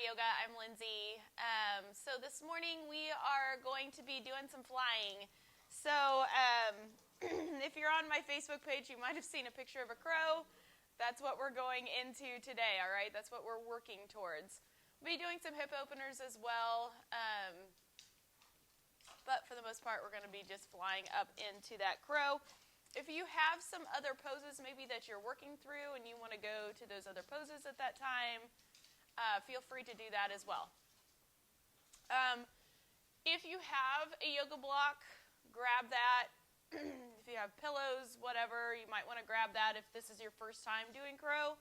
Yoga. I'm Lindsay. So this morning we are going to be doing some flying. So if you're on my Facebook page, you might have seen a picture of a crow. That's what we're going into today, all right? That's what we're working towards. We'll be doing some hip openers as well. But for the most part, we're going to be just flying up into that crow. If you have some other poses maybe that you're working through and you want to go to those other poses at that time, feel free to do that as well. If you have a yoga block, grab that. If you have pillows, whatever, you might want to grab that if this is your first time doing crow.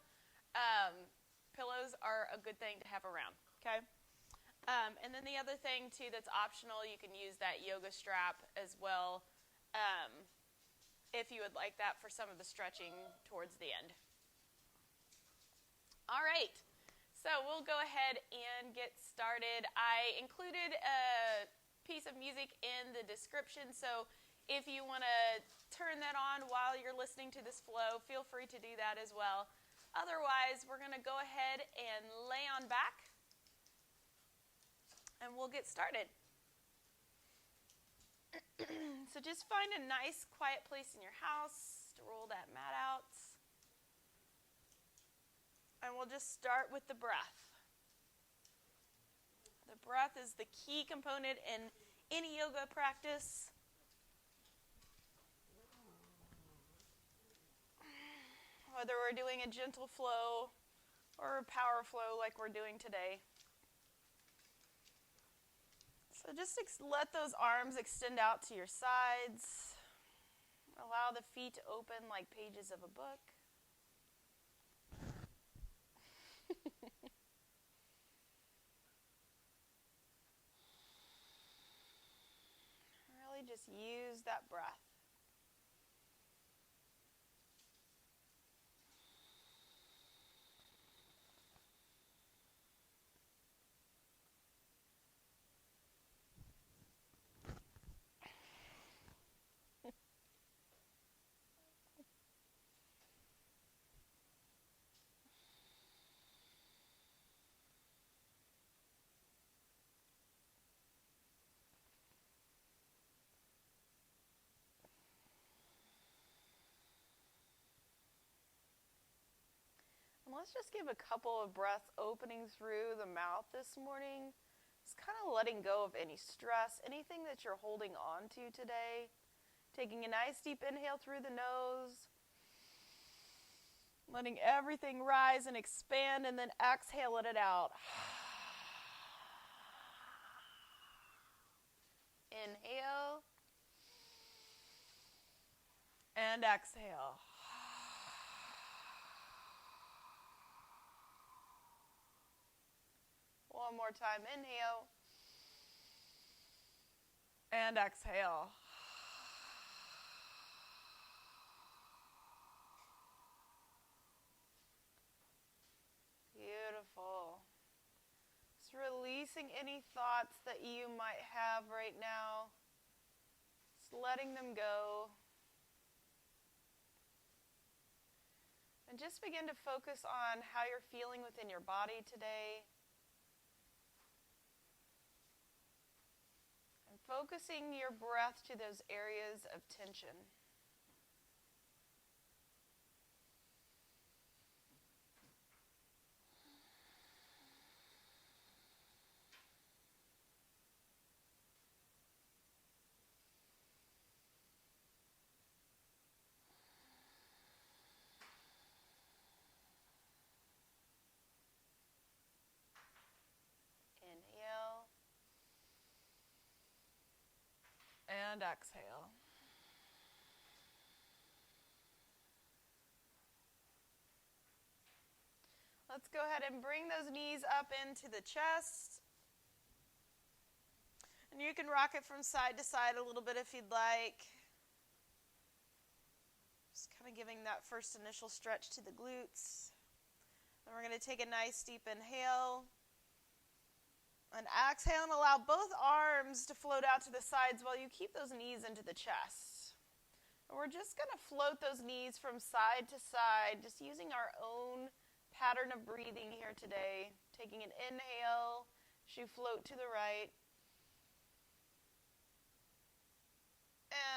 Pillows are a good thing to have around, okay? And then the other thing, too, that's optional, you can use that yoga strap as well if you would like that for some of the stretching towards the end. All right. So we'll go ahead and get started. I included a piece of music in the description, so if you want to turn that on while you're listening to this flow, feel free to do that as well. Otherwise, we're going to go ahead and lay on back, and we'll get started. So just find a nice, quiet place in your house to roll that mat out. And we'll just start with the breath. The breath is the key component in any yoga practice. Whether we're doing a gentle flow or a power flow like we're doing today. So just let those arms extend out to your sides. Allow the feet to open like pages of a book. Really just use that breath. Let's just give a couple of breaths opening through the mouth this morning. Just kind of letting go of any stress, anything that you're holding on to today. Taking a nice deep inhale through the nose. Letting everything rise and expand, and then exhale it out. Inhale. And exhale. One more time, inhale, and exhale. Beautiful. Just releasing any thoughts that you might have right now. Just letting them go. And just begin to focus on how you're feeling within your body today. Focusing your breath to those areas of tension. Inhale. And exhale. Let's go ahead and bring those knees up into the chest. And you can rock it from side to side a little bit if you'd like. Just kind of giving that first initial stretch to the glutes. Then we're going to take a nice deep inhale. And exhale and allow both arms to float out to the sides while you keep those knees into the chest. And we're just going to float those knees from side to side, just using our own pattern of breathing here today. Taking an inhale as you float to the right.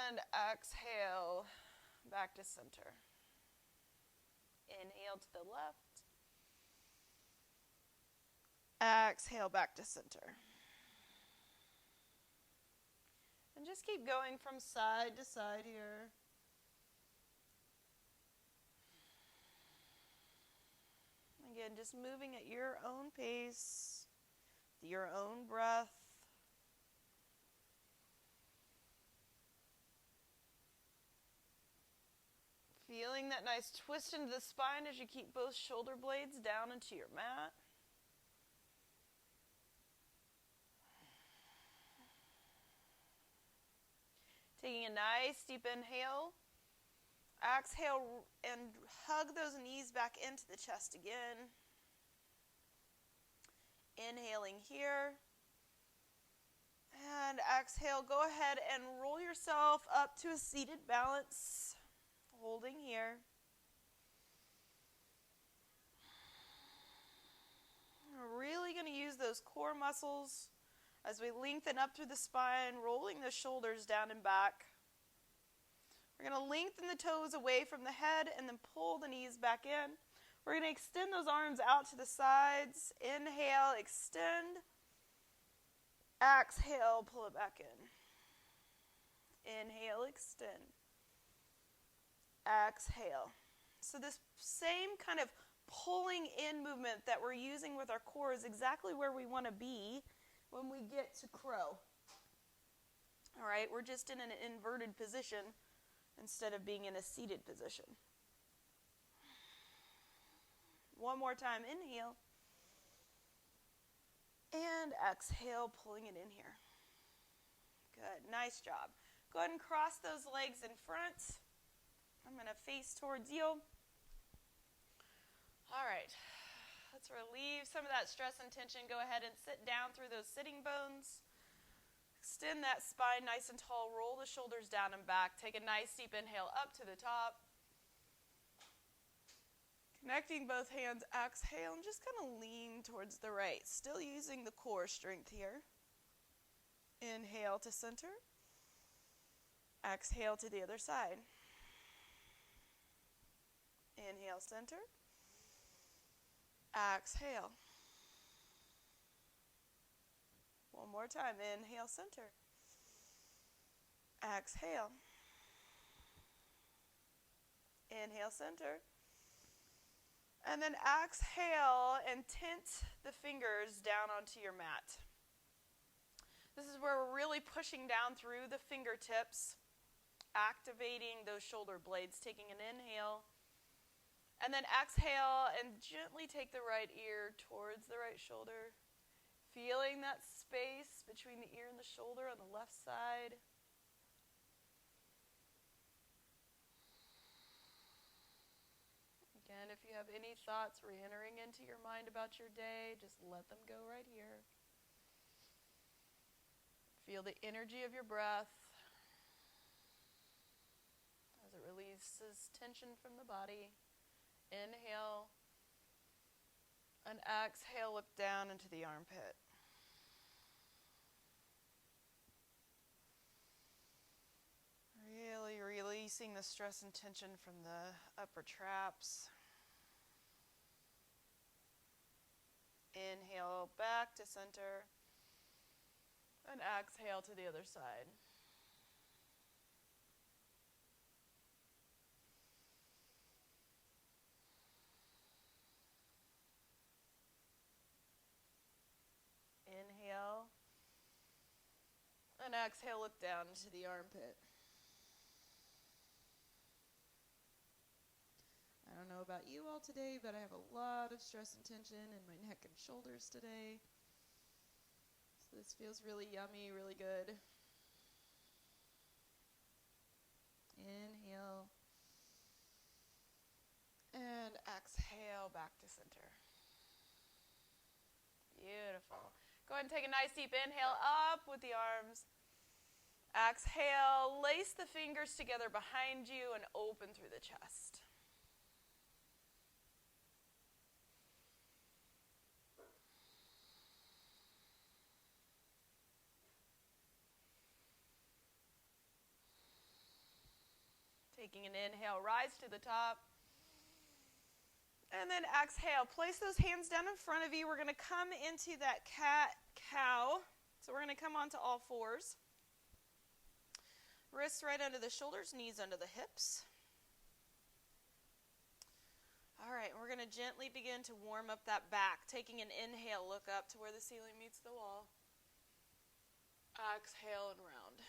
And exhale back to center. Inhale to the left. Exhale back to center. And just keep going from side to side here. Again, just moving at your own pace, your own breath. Feeling that nice twist into the spine as you keep both shoulder blades down into your mat. Taking a nice deep inhale. Exhale and hug those knees back into the chest again. Inhaling here. And exhale, go ahead and roll yourself up to a seated balance. Holding here. We're really going to use those core muscles as we lengthen up through the spine, rolling the shoulders down and back. We're going to lengthen the toes away from the head and then pull the knees back in. We're going to extend those arms out to the sides. Inhale, extend. Exhale, pull it back in. Inhale, extend. Exhale. So this same kind of pulling in movement that we're using with our core is exactly where we want to be when we get to crow. All right, we're just in an inverted position instead of being in a seated position. One more time, inhale. And exhale, pulling it in here. Good, nice job. Go ahead and cross those legs in front. I'm going to face towards you. All right, let's relieve some of that stress and tension. Go ahead and sit down through those sitting bones. Extend that spine nice and tall. Roll the shoulders down and back. Take a nice deep inhale up to the top. Connecting both hands, exhale, and just kind of lean towards the right. Still using the core strength here. Inhale to center. Exhale to the other side. Inhale, center. Exhale. One more time. Inhale, center. Exhale. Inhale, center. And then exhale and tint the fingers down onto your mat. This is where we're really pushing down through the fingertips, activating those shoulder blades, taking an inhale. And then exhale and gently take the right ear towards the right shoulder. Feeling that space between the ear and the shoulder on the left side. Again, if you have any thoughts re-entering into your mind about your day, just let them go right here. Feel the energy of your breath as it releases tension from the body. Inhale and exhale, look down into the armpit. Really releasing the stress and tension from the upper traps. Inhale back to center and exhale to the other side. Inhale and exhale, look down into the armpit. I don't know about you all today, but I have a lot of stress and tension in my neck and shoulders today. So this feels really yummy, really good. Inhale. And exhale back to center. Beautiful. Go ahead and take a nice deep inhale up with the arms. Exhale, lace the fingers together behind you and open through the chest. Taking an inhale, rise to the top. And then exhale. Place those hands down in front of you. We're going to come into that cat-cow. So we're going to come onto all fours. Wrists right under the shoulders, knees under the hips. All right, we're going to gently begin to warm up that back. Taking an inhale, look up to where the ceiling meets the wall. Exhale and round.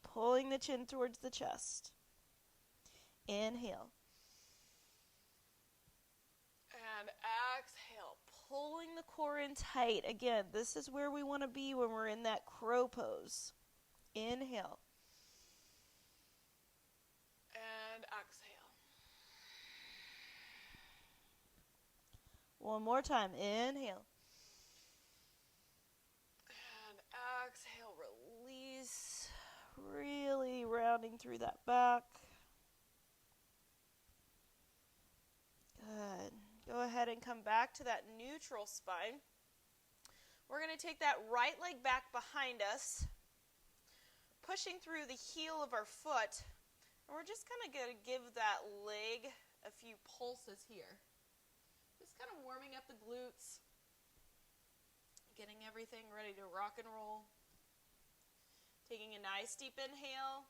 Pulling the chin towards the chest. Inhale. And exhale. Pulling the core in tight. Again, this is where we want to be when we're in that crow pose. Inhale. And exhale. One more time. Inhale. And exhale. Release. Really rounding through that back. Good. Go ahead and come back to that neutral spine. We're going to take that right leg back behind us, pushing through the heel of our foot. And we're just kind of going to give that leg a few pulses here. Just kind of warming up the glutes, getting everything ready to rock and roll. Taking a nice deep inhale.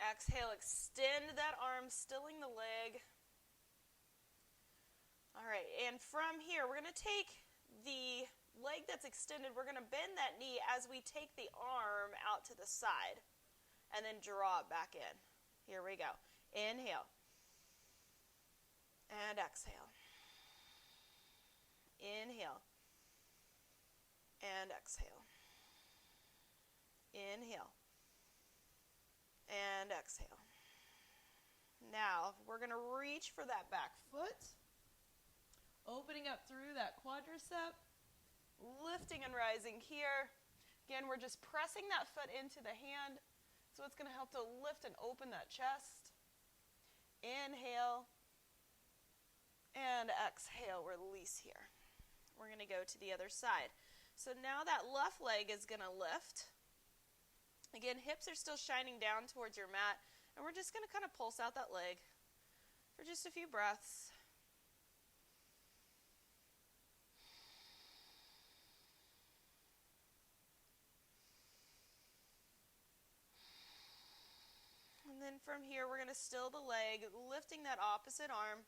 Exhale, extend that arm, stilling the leg. All right, and from here, we're going to take the leg that's extended, we're going to bend that knee as we take the arm out to the side and then draw it back in. Here we go. Inhale. And exhale. Inhale. And exhale. Inhale. And exhale. Now, we're going to reach for that back foot. Opening up through that quadricep, lifting and rising here. Again, we're just pressing that foot into the hand, so it's going to help to lift and open that chest. Inhale, and exhale, release here. We're going to go to the other side. So now that left leg is going to lift. Again, hips are still shining down towards your mat, and we're just going to kind of pulse out that leg for just a few breaths. And then from here, we're going to still the leg, lifting that opposite arm.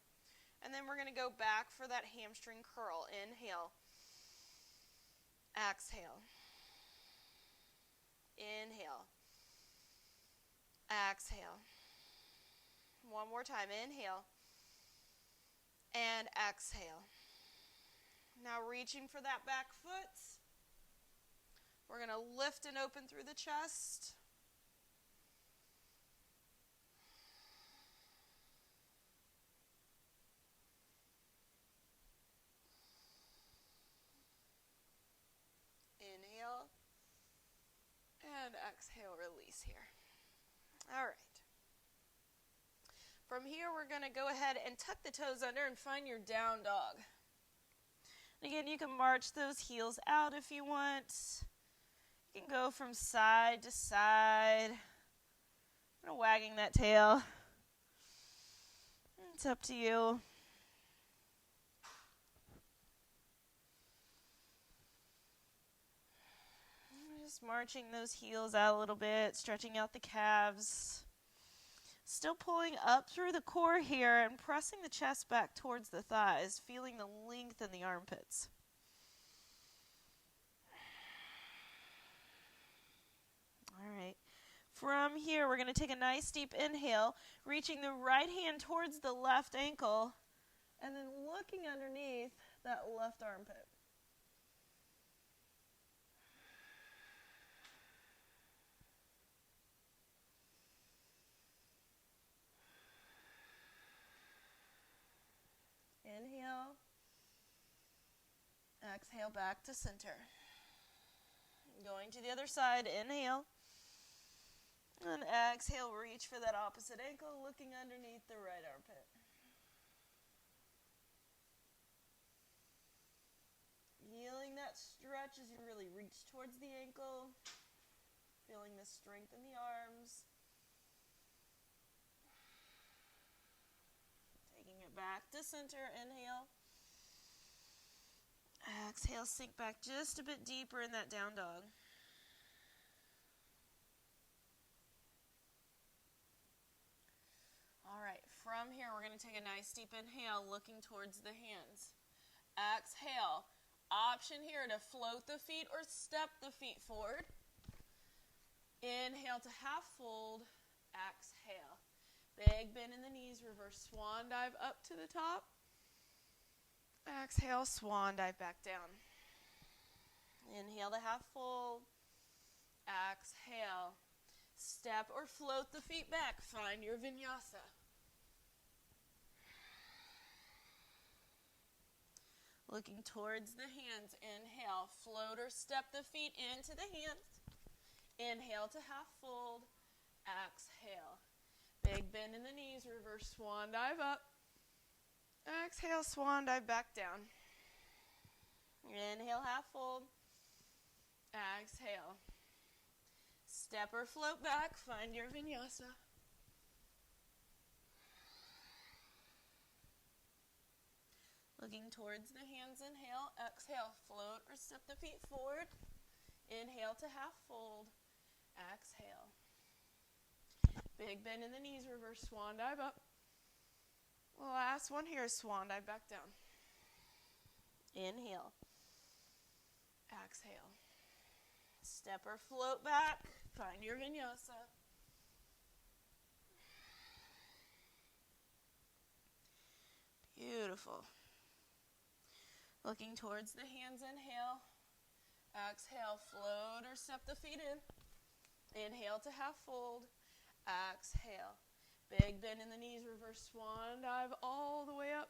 And then we're going to go back for that hamstring curl. Inhale. Exhale. Inhale. Exhale. One more time. Inhale. And exhale. Now reaching for that back foot. We're going to lift and open through the chest. Inhale, and exhale, release here. All right. From here, we're going to go ahead and tuck the toes under and find your down dog. Again, you can march those heels out if you want. You can go from side to side, kind of wagging that tail. It's up to you. Just marching those heels out a little bit, stretching out the calves. Still pulling up through the core here and pressing the chest back towards the thighs, feeling the length in the armpits. All right. From here, we're going to take a nice deep inhale, reaching the right hand towards the left ankle, and then looking underneath that left armpit. Inhale. Exhale back to center. Going to the other side. Inhale. And exhale, reach for that opposite ankle, looking underneath the right armpit. Feeling that stretch as you really reach towards the ankle. Feeling the strength in the arms. to center. Inhale. Exhale, sink back just a bit deeper in that down dog. All right, from here, we're going to take a nice deep inhale, looking towards the hands. Exhale. Option here to float the feet or step the feet forward. Inhale to half fold. Exhale. Big bend in the knees, reverse swan dive up to the top. Exhale, swan dive back down. Inhale to half fold. Exhale. Step or float the feet back. Find your vinyasa. Looking towards the hands. Inhale, float or step the feet into the hands. Inhale to half fold. Exhale. Big bend in the knees, reverse swan dive up. Exhale, swan dive back down. Inhale, half fold. Exhale. Step or float back, find your vinyasa. Looking towards the hands, inhale. Exhale, float or step the feet forward. Inhale to half fold. Exhale. Big bend in the knees, reverse swan dive up. Last one here is swan dive back down. Inhale. Exhale. Step or float back. Find your vinyasa. Beautiful. Looking towards the hands, inhale. Exhale, float or step the feet in. Inhale to half fold. Exhale. Big bend in the knees, reverse swan dive all the way up.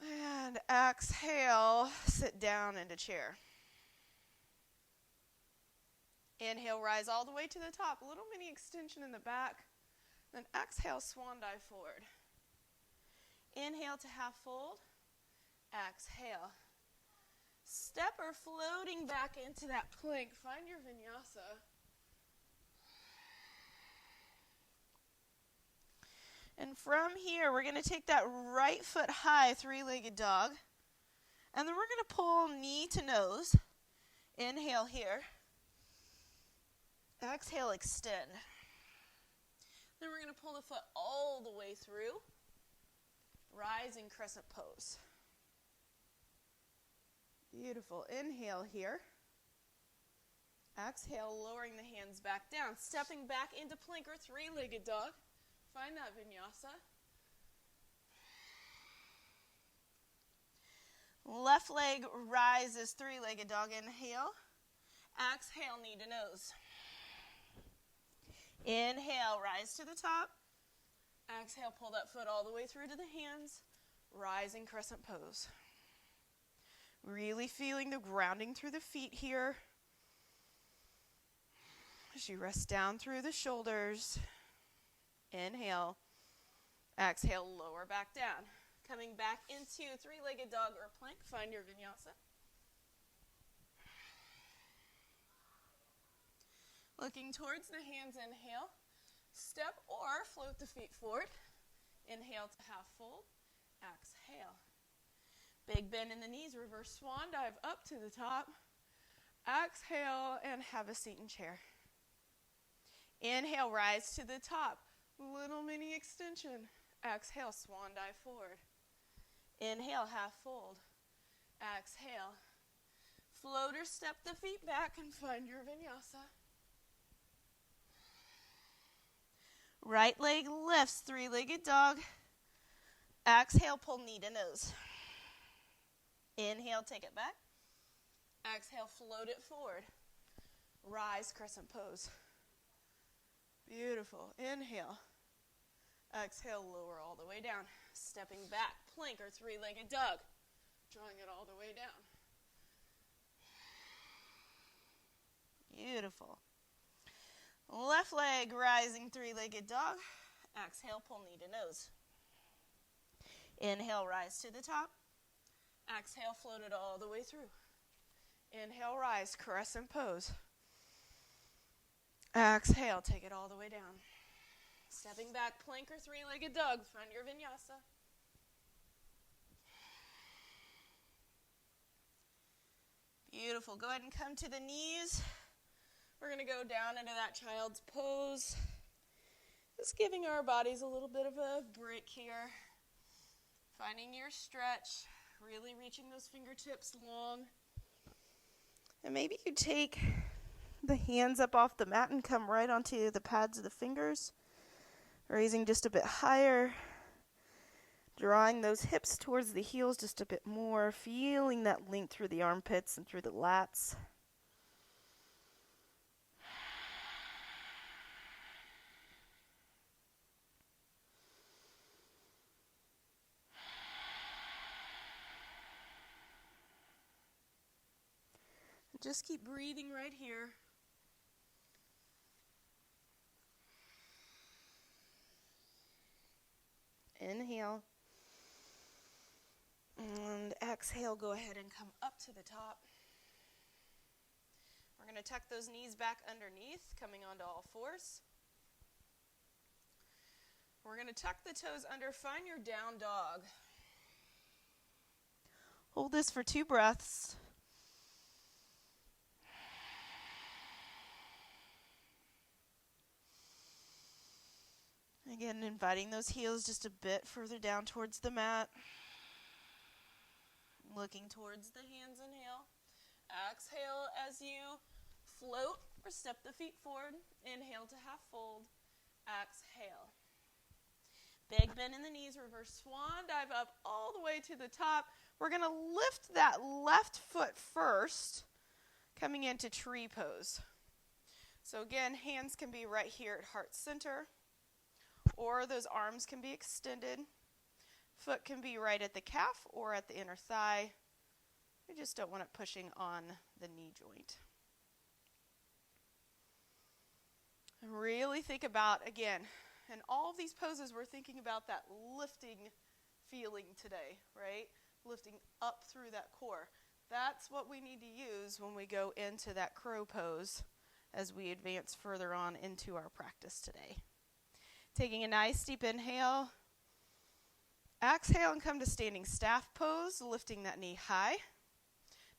And exhale, sit down into chair. Inhale, rise all the way to the top. A little mini extension in the back. Then exhale, swan dive forward. Inhale to half fold. Exhale. Step or floating back into that plank. Find your vinyasa. And from here, we're going to take that right foot high, three-legged dog. And then we're going to pull knee to nose. Inhale here. Exhale, extend. Then we're going to pull the foot all the way through. Rising crescent pose. Beautiful. Inhale here. Exhale, lowering the hands back down. Stepping back into plank or three-legged dog. Find that vinyasa. Left leg rises, three-legged dog. Inhale. Exhale, knee to nose. Inhale, rise to the top. Exhale, pull that foot all the way through to the hands. Rising crescent pose. Really feeling the grounding through the feet here. As you rest down through the shoulders. Inhale. Exhale, lower back down. Coming back into three-legged dog or plank. Find your vinyasa. Looking towards the hands, inhale. Step or float the feet forward. Inhale to half fold. Exhale. Big bend in the knees, reverse swan dive up to the top. Exhale and have a seat in chair. Inhale, rise to the top. Little mini extension. Exhale, swan dive forward. Inhale, half fold. Exhale. Float or step the feet back and find your vinyasa. Right leg lifts, three-legged dog. Exhale, pull knee to nose. Inhale, take it back. Exhale, float it forward. Rise, crescent pose. Beautiful. Inhale. Exhale, lower all the way down. Stepping back, plank or three-legged dog. Drawing it all the way down. Beautiful. Left leg rising, three-legged dog. Exhale, pull knee to nose. Inhale, rise to the top. Exhale, float it all the way through. Inhale, rise, crescent pose. Exhale, take it all the way down. Stepping back, plank or three-legged dog. Find your vinyasa. Beautiful. Go ahead and come to the knees. We're going to go down into that child's pose. Just giving our bodies a little bit of a break here. Finding your stretch. Really reaching those fingertips long. And maybe you take the hands up off the mat and come right onto the pads of the fingers. Raising just a bit higher. Drawing those hips towards the heels just a bit more. Feeling that length through the armpits and through the lats. Just keep breathing right here. Inhale. And exhale, go ahead and come up to the top. We're going to tuck those knees back underneath, coming onto all fours. We're going to tuck the toes under. Find your down dog. Hold this for 2 breaths. Again, inviting those heels just a bit further down towards the mat. Looking towards the hands, inhale. Exhale as you float or step the feet forward. Inhale to half fold. Exhale. Big bend in the knees, reverse swan dive up all the way to the top. We're going to lift that left foot first, coming into tree pose. So again, hands can be right here at heart center, or those arms can be extended. Foot can be right at the calf or at the inner thigh. We just don't want it pushing on the knee joint. And really think about, again, in all of these poses, we're thinking about that lifting feeling today, right? Lifting up through that core. That's what we need to use when we go into that crow pose as we advance further on into our practice today. Taking a nice deep inhale. Exhale and come to standing staff pose, lifting that knee high.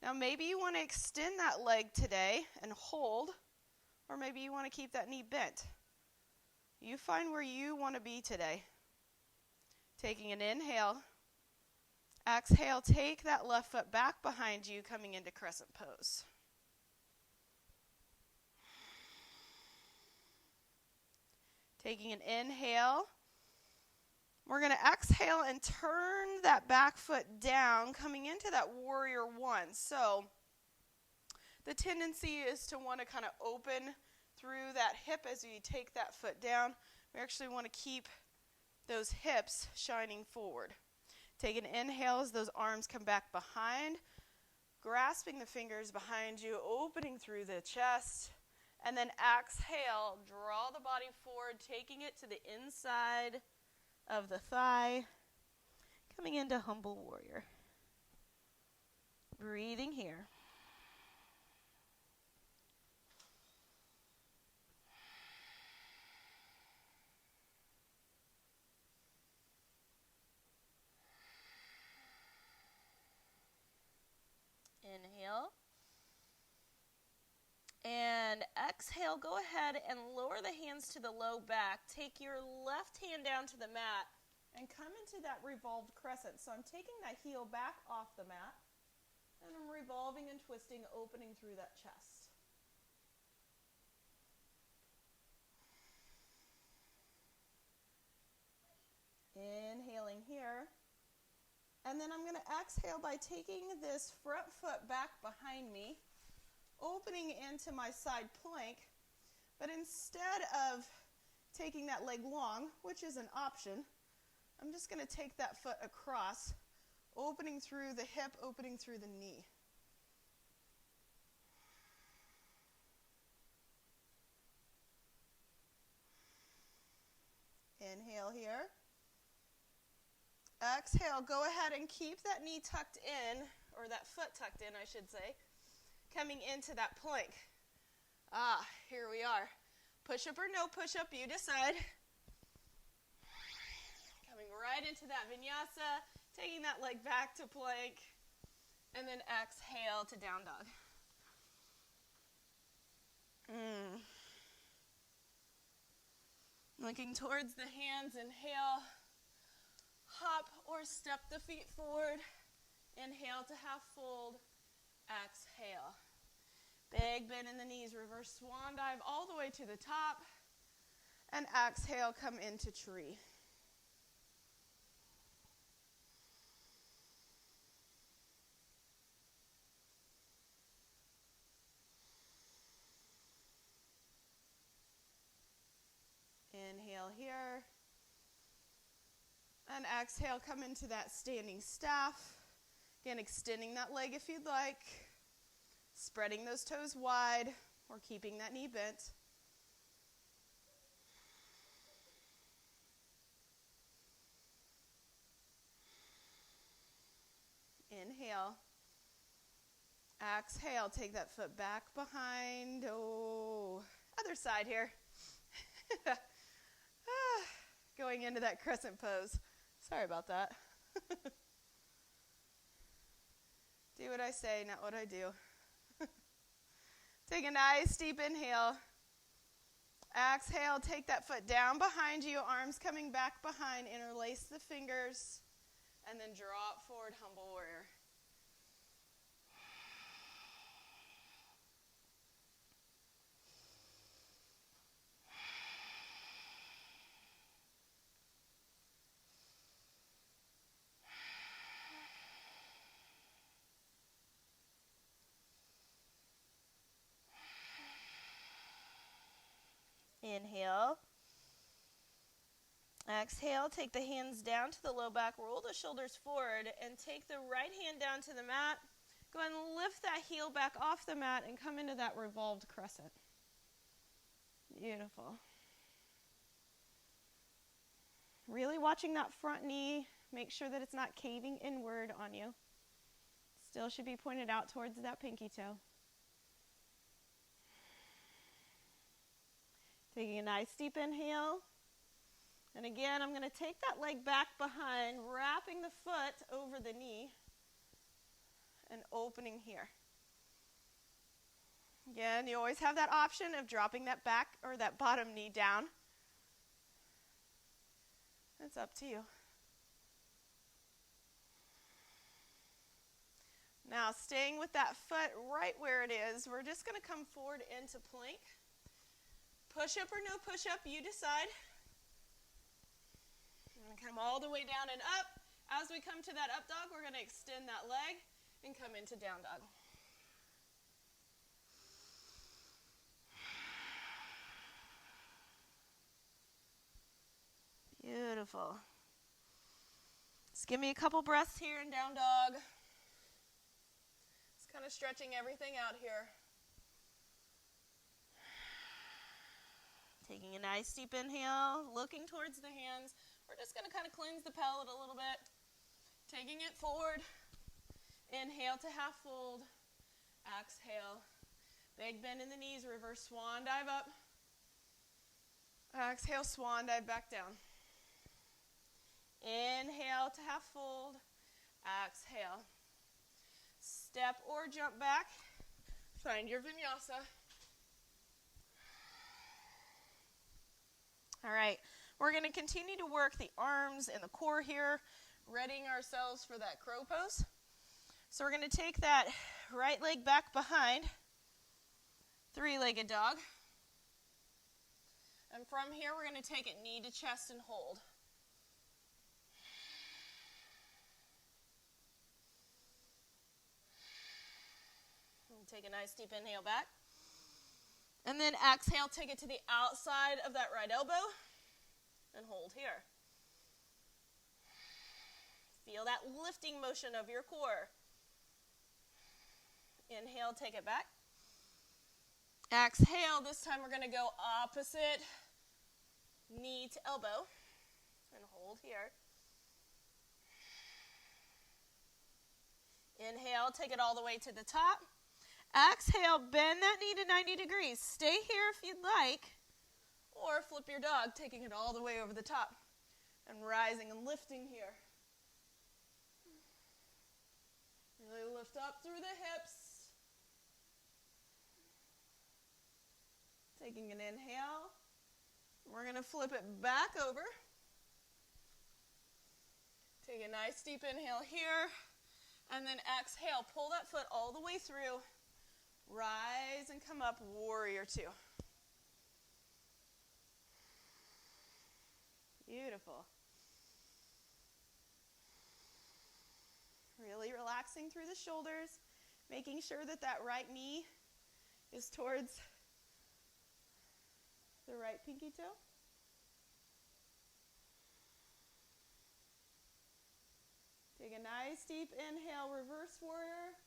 Now maybe you want to extend that leg today and hold, or maybe you want to keep that knee bent. You find where you want to be today. Taking an inhale. Exhale, take that left foot back behind you, coming into crescent pose. Taking an inhale. We're going to exhale and turn that back foot down, coming into that warrior one. So the tendency is to want to kind of open through that hip as you take that foot down. We actually want to keep those hips shining forward. Take an inhale as those arms come back behind, grasping the fingers behind you, opening through the chest. And then exhale, draw the body forward, taking it to the inside of the thigh, coming into humble warrior. Breathing here. Inhale. And exhale, go ahead and lower the hands to the low back. Take your left hand down to the mat and come into that revolved crescent. So I'm taking that heel back off the mat and I'm revolving and twisting, opening through that chest. Inhaling here. And then I'm going to exhale by taking this front foot back behind me, opening into my side plank, but instead of taking that leg long, which is an option, I'm just going to take that foot across, opening through the hip, opening through the knee. Inhale here. Exhale, go ahead and keep that knee tucked in, or that foot tucked in, I should say, coming into that plank. Here we are. Push-up or no push-up, you decide. Coming right into that vinyasa, taking that leg back to plank, and then exhale to down dog. Looking towards the hands, inhale. Hop or step the feet forward. Inhale to half fold. Exhale. Big bend in the knees. Reverse swan dive all the way to the top. And exhale, come into tree. Inhale here. And exhale, come into that standing staff. Again, extending that leg if you'd like. Spreading those toes wide or keeping that knee bent. Inhale. Exhale, take that foot back behind. Oh, other side here. Going into that crescent pose. Sorry about that. Do what I say, not what I do. Take a nice deep inhale. Exhale, take that foot down behind you, arms coming back behind, interlace the fingers, and then drop forward, humble warrior. Inhale. Exhale, take the hands down to the low back, roll the shoulders forward, and take the right hand down to the mat. Go ahead and lift that heel back off the mat and come into that revolved crescent. Beautiful. Really watching that front knee. Make sure that it's not caving inward on you. Still should be pointed out towards that pinky toe. Taking a nice deep inhale. And again, I'm going to take that leg back behind, wrapping the foot over the knee and opening here. Again, you always have that option of dropping that back or that bottom knee down. It's up to you. Now, staying with that foot right where it is, we're just going to come forward into plank. Push up or no push up, you decide. We're going to come all the way down and up. As we come to that up dog, we're going to extend that leg and come into down dog. Beautiful. Just give me a couple breaths here in down dog. Just kind of stretching everything out here. Taking a nice deep inhale, looking towards the hands. We're just going to kind of cleanse the pellet a little bit. Taking it forward. Inhale to half fold. Exhale. Big bend in the knees. Reverse swan dive up. Exhale, swan dive back down. Inhale to half fold. Exhale. Step or jump back. Find your vinyasa. All right, we're going to continue to work the arms and the core here, readying ourselves for that crow pose. So we're going to take that right leg back behind, three-legged dog. And from here, we're going to take it knee to chest and hold. And take a nice deep inhale back. And then exhale, take it to the outside of that right elbow and hold here. Feel that lifting motion of your core. Inhale, take it back. Exhale, this time we're going to go opposite knee to elbow and hold here. Inhale, take it all the way to the top. Exhale, bend that knee to 90 degrees. Stay here if you'd like, or flip your dog, taking it all the way over the top and rising and lifting here. Really lift up through the hips. Taking an inhale. We're going to flip it back over. Take a nice deep inhale here. And then exhale. Pull that foot all the way through. Rise and come up, warrior two. Beautiful. Really relaxing through the shoulders, making sure that that right knee is towards the right pinky toe. Take a nice deep inhale, reverse warrior.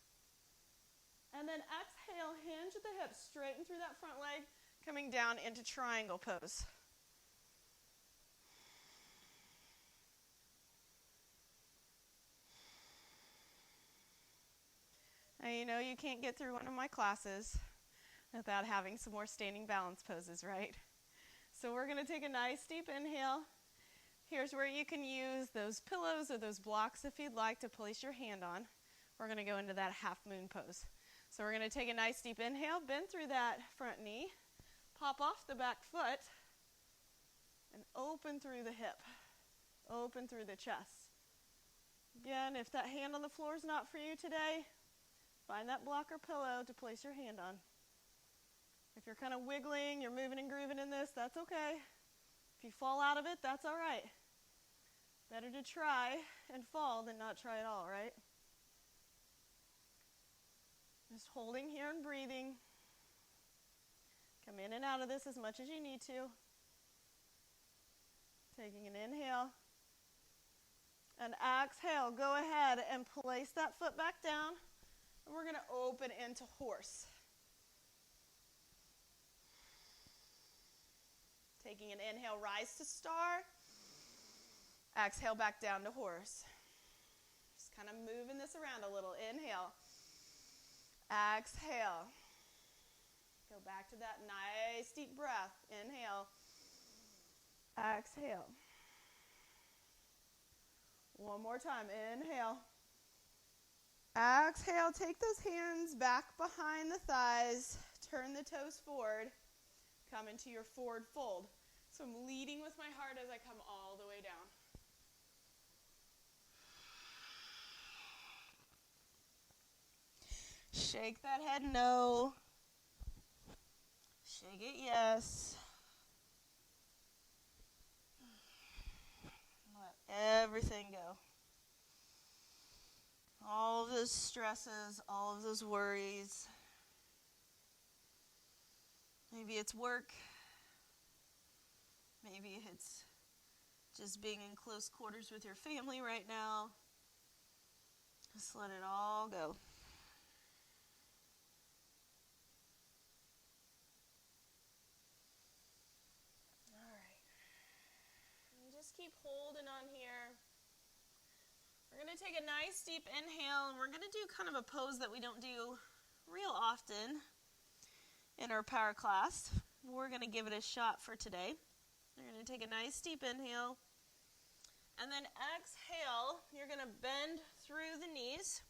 And then exhale, hinge at the hips, straighten through that front leg, coming down into triangle pose. Now you know you can't get through one of my classes without having some more standing balance poses, right? So we're going to take a nice deep inhale. Here's where you can use those pillows or those blocks if you'd like to place your hand on. We're going to go into that half moon pose. So we're going to take a nice deep inhale, bend through that front knee, pop off the back foot, and open through the hip, open through the chest. Again, if that hand on the floor is not for you today, find that block or pillow to place your hand on. If you're kind of wiggling, you're moving and grooving in this, that's okay. If you fall out of it, that's all right. Better to try and fall than not try at all, right? Just holding here and breathing. Come in and out of this as much as you need to. Taking an inhale. And exhale. Go ahead and place that foot back down. And we're going to open into horse. Taking an inhale, rise to star. Exhale back down to horse. Just kind of moving this around a little. Inhale. Exhale. Go back to that nice deep breath. Inhale. Exhale. One more time. Inhale. Exhale. Take those hands back behind the thighs. Turn the toes forward. Come into your forward fold. So I'm leading with my heart as I come all the way down. Shake that head no. Shake it yes. Let everything go. All of those stresses, all of those worries. Maybe it's work. Maybe it's just being in close quarters with your family right now. Just let it all go. All right. And just keep holding on here. We're going to take a nice deep inhale, and we're going to do kind of a pose that we don't do real often in our power class. We're going to give it a shot for today. You're going to take a nice deep inhale. And then exhale. You're going to bend through the knees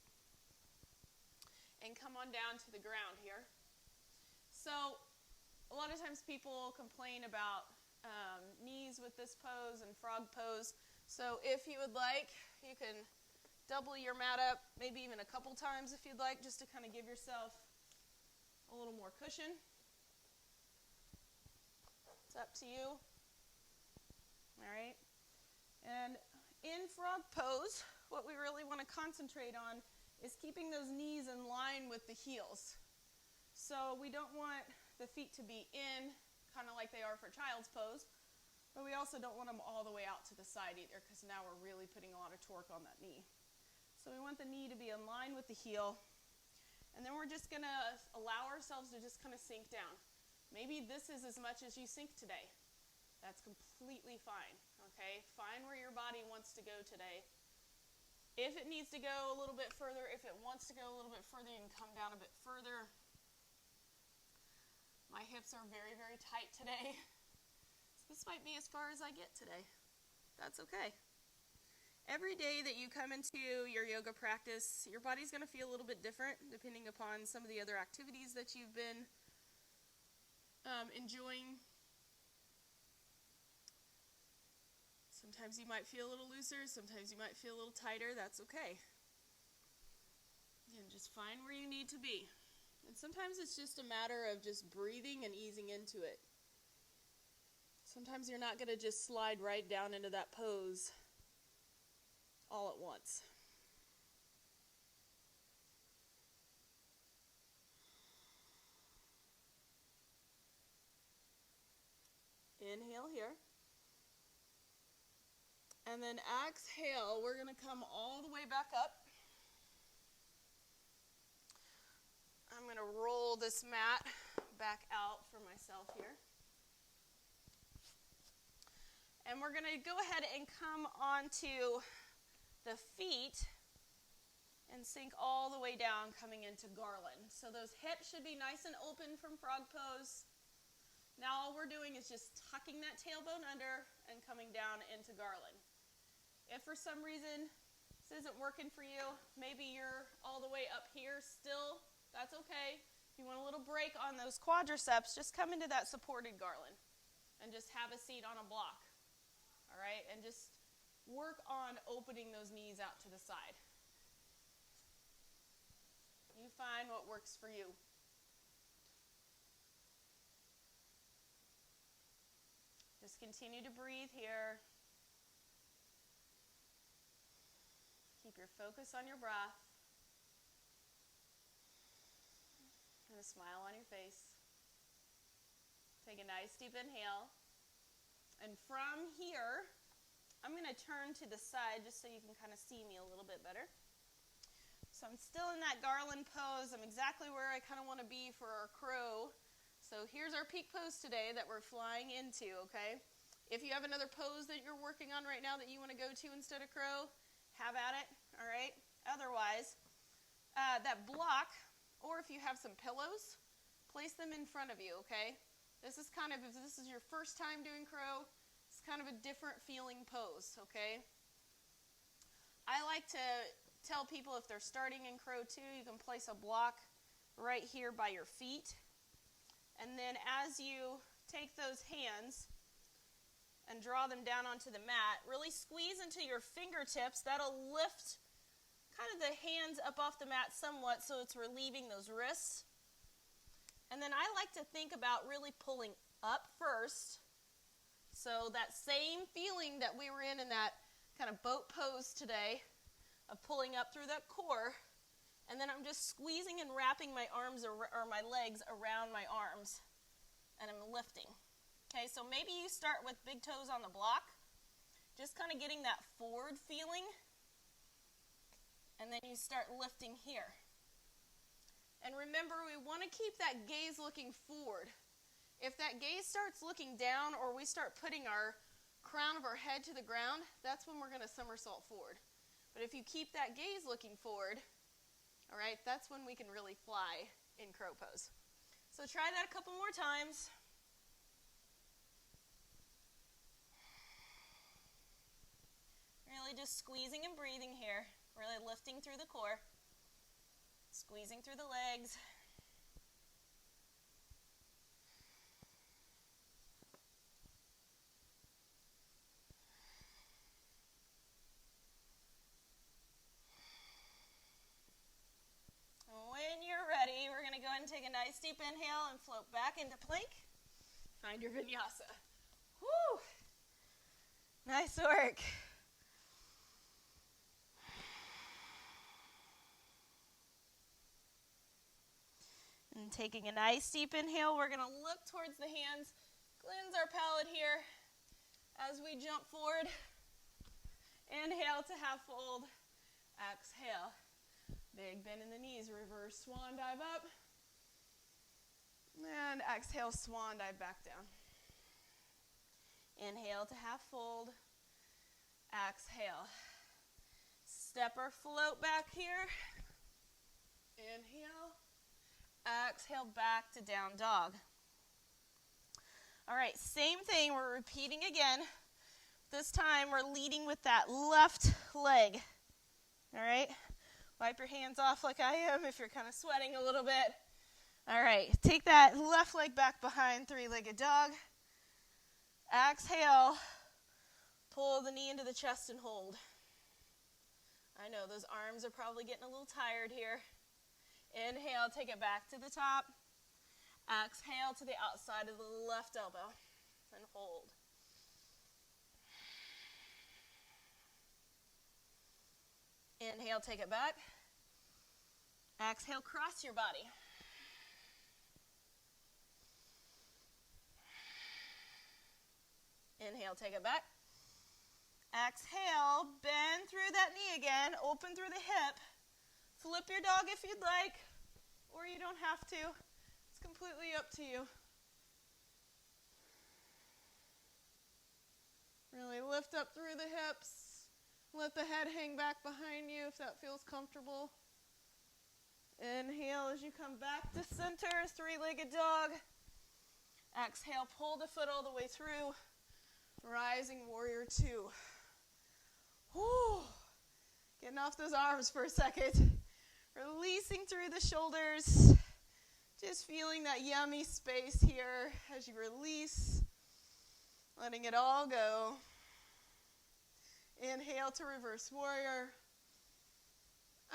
and come on down to the ground here. So a lot of times people complain about knees with this pose and frog pose. So if you would like, you can double your mat up, maybe even a couple times if you'd like, just to kind of give yourself a little more cushion. It's up to you. All right. And in frog pose, what we really want to concentrate on is keeping those knees in line with the heels. So we don't want the feet to be in, kind of like they are for child's pose, but we also don't want them all the way out to the side either, because now we're really putting a lot of torque on that knee. So we want the knee to be in line with the heel. And then we're just going to allow ourselves to just kind of sink down. Maybe this is as much as you sink today. That's completely fine, okay? Find where your body wants to go today. If it needs to go a little bit further, if it wants to go a little bit further, you can come down a bit further. My hips are very, very tight today. So this might be as far as I get today. That's okay. Every day that you come into your yoga practice, your body's going to feel a little bit different depending upon some of the other activities that you've been enjoying. Sometimes you might feel a little looser, sometimes you might feel a little tighter. That's okay. And just find where you need to be. And sometimes it's just a matter of just breathing and easing into it. Sometimes you're not going to just slide right down into that pose all at once. Inhale here. And then exhale, we're going to come all the way back up. I'm going to roll this mat back out for myself here. And we're going to go ahead and come onto the feet and sink all the way down, coming into garland. So those hips should be nice and open from frog pose. Now all we're doing is just tucking that tailbone under and coming down into garland. If for some reason this isn't working for you, maybe you're all the way up here still, that's okay. If you want a little break on those quadriceps, just come into that supported garland and just have a seat on a block. All right, and just work on opening those knees out to the side. You find what works for you. Just continue to breathe here. Keep your focus on your breath. And a smile on your face. Take a nice deep inhale. And from here, I'm going to turn to the side just so you can kind of see me a little bit better. So I'm still in that garland pose. I'm exactly where I kind of want to be for our crow. So here's our peak pose today that we're flying into, okay? If you have another pose that you're working on right now that you want to go to instead of crow, have at it, all right? Otherwise, that block, or if you have some pillows, place them in front of you, okay? This is kind of, if this is your first time doing crow, it's kind of a different feeling pose, okay? I like to tell people if they're starting in crow too, you can place a block right here by your feet. And then as you take those hands and draw them down onto the mat, really squeeze into your fingertips. That'll lift kind of the hands up off the mat somewhat so it's relieving those wrists. And then I like to think about really pulling up first. So that same feeling that we were in that kind of boat pose today of pulling up through that core. And then I'm just squeezing and wrapping my arms or my legs around my arms. And I'm lifting. Okay, so maybe you start with big toes on the block, just kind of getting that forward feeling, and then you start lifting here. And remember, we want to keep that gaze looking forward. If that gaze starts looking down or we start putting our crown of our head to the ground, that's when we're going to somersault forward. But if you keep that gaze looking forward, all right, that's when we can really fly in crow pose. So try that a couple more times. Really just squeezing and breathing here. Really lifting through the core. Squeezing through the legs. When you're ready, we're going to go ahead and take a nice deep inhale and float back into plank. Find your vinyasa. Woo! Nice work. And taking a nice deep inhale, we're going to look towards the hands, cleanse our palate here as we jump forward. Inhale to half fold. Exhale. Big bend in the knees, reverse swan dive up. And exhale, swan dive back down. Inhale to half fold. Exhale. Step or float back here. Inhale. Exhale back to down dog. All right, same thing. We're repeating again. This time we're leading with that left leg. All right? Wipe your hands off like I am if you're kind of sweating a little bit. All right, take that left leg back behind, three-legged dog. Exhale, pull the knee into the chest and hold. I know those arms are probably getting a little tired here. Inhale, take it back to the top. Exhale to the outside of the left elbow and hold. Inhale, take it back. Exhale, cross your body. Inhale, take it back. Exhale, bend through that knee again, open through the hip. Flip your dog if you'd like, or you don't have to. It's completely up to you. Really lift up through the hips. Let the head hang back behind you if that feels comfortable. Inhale as you come back to center, three-legged dog. Exhale, pull the foot all the way through. Rising warrior two. Whew. Getting off those arms for a second. Releasing through the shoulders. Just feeling that yummy space here as you release. Letting it all go. Inhale to reverse warrior.